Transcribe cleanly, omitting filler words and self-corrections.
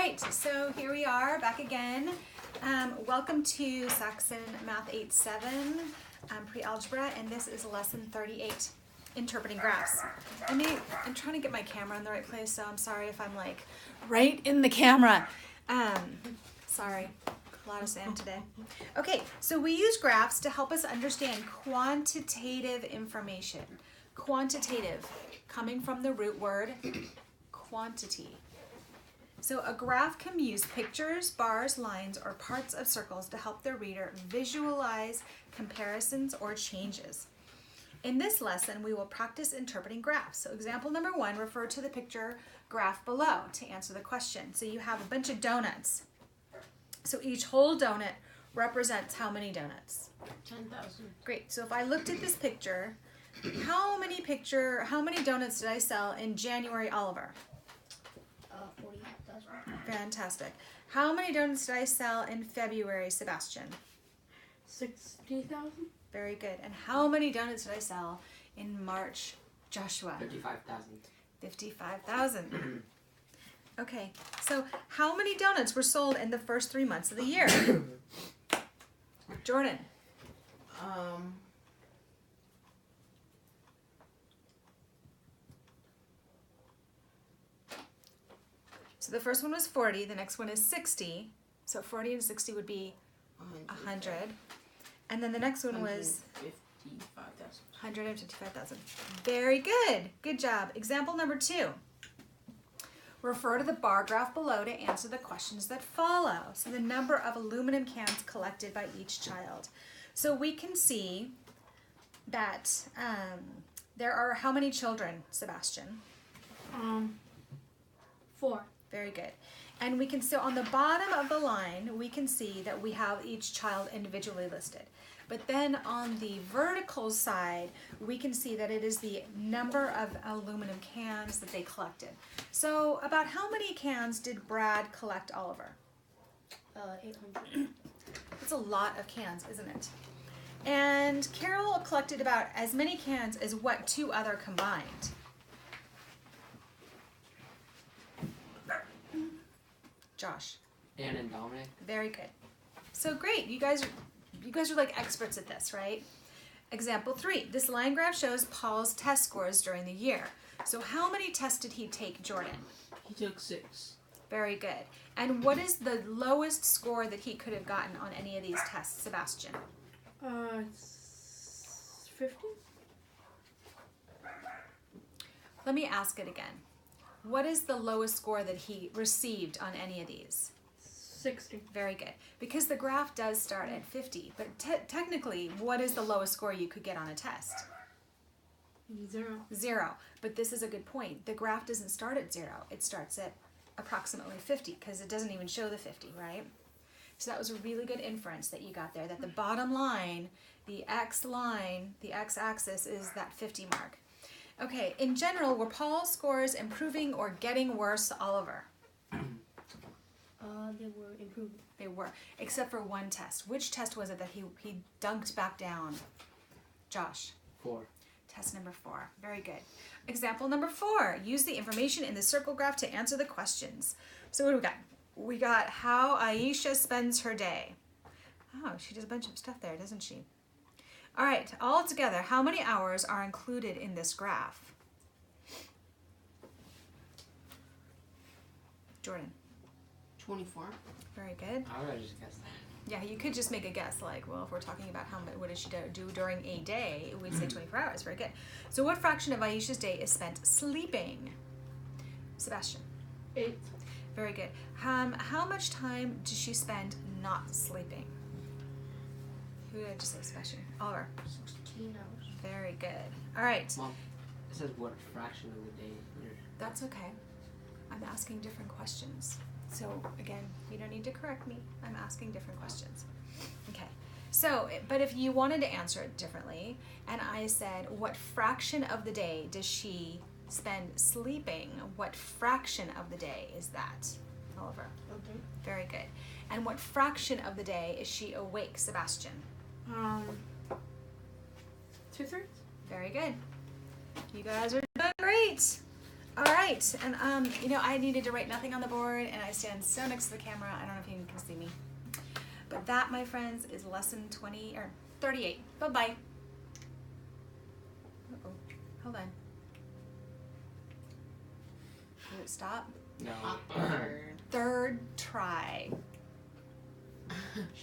right, so here we are back again. Welcome to Saxon Math 8-7 pre-algebra, and this is lesson 38, interpreting graphs. I'm trying to get my camera in the right place, so I'm sorry if I'm like right in the camera. Sorry, a lot of sand today. Okay, so we use graphs to help us understand quantitative information. Quantitative, coming from the root word quantity. So a graph can use pictures, bars, lines, or parts of circles to help the reader visualize comparisons or changes. In this lesson, we will practice interpreting graphs. So example number 1, refer to the picture graph below to answer the question. So you have a bunch of donuts. So each whole donut represents how many donuts? 10,000. Great. So if I looked at this picture, how many donuts did I sell in January, Oliver? 40,000. Fantastic. How many donuts did I sell in February, Sebastian? 60,000. Very good. And how many donuts did I sell in March, Joshua? 55,000. 55,000. Okay, so how many donuts were sold in the first 3 months of the year? Jordan. So the first one was 40, the next one is 60. So 40 and 60 would be 100. And then the next one was 155,000. Very good. Good job. Example number 2. Refer to the bar graph below to answer the questions that follow. So the number of aluminum cans collected by each child. So we can see that there are how many children, Sebastian? 4. Very good. And we can, so on the bottom of the line, we can see that we have each child individually listed. But then on the vertical side, we can see that it is the number of aluminum cans that they collected. So about how many cans did Brad collect, Oliver? 800. That's a lot of cans, isn't it? And Carol collected about as many cans as what 2 other combined? Josh. Ann and Dominic. Very good. So great. You guys are like experts at this, right? Example 3. This line graph shows Paul's test scores during the year. So how many tests did he take, Jordan? He took 6. Very good. And what is the lowest score that he could have gotten on any of these tests, Sebastian? 50. Let me ask it again. What is the lowest score that he received on any of these? 60. Very good. Because the graph does start at 50, but technically, what is the lowest score you could get on a test? 0. 0. But this is a good point. The graph doesn't start at 0. It starts at approximately 50 because it doesn't even show the 50, right? So that was a really good inference that you got there, that the bottom line, the x-axis is that 50 mark. Okay, in general, were Paul's scores improving or getting worse, Oliver? They were improving. They were, except for one test. Which test was it that he dunked back down? Josh? 4. Test number 4. Very good. Example number 4. Use the information in the circle graph to answer the questions. So what do we got? We got how Aisha spends her day. Oh, she does a bunch of stuff there, doesn't she? All right, all together, how many hours are included in this graph? Jordan? 24. Very good. How would I just guess that? Yeah, you could just make a guess, like, well, if we're talking about what did she do during a day, we'd say 24 hours. Very good. So what fraction of Aisha's day is spent sleeping? Sebastian? 8. Very good. How much time does she spend not sleeping? Who did I just say, Sebastian? Oliver? 16 hours. Very good. All right. Mom, it says what fraction of the day here. That's okay. I'm asking different questions. So again, you don't need to correct me. I'm asking different questions. Okay. So, but if you wanted to answer it differently, and I said, what fraction of the day does she spend sleeping? What fraction of the day is that, Oliver? Okay. Very good. And what fraction of the day is she awake, Sebastian? 2/3. Very good. You guys are doing great. All right, and you know, I needed to write nothing on the board, and I stand so next to the camera. I don't know if you can see me, but that, my friends, is lesson 20 or 38. Bye bye. Uh-oh. Hold on. Did it stop? No. Awkward. Third try.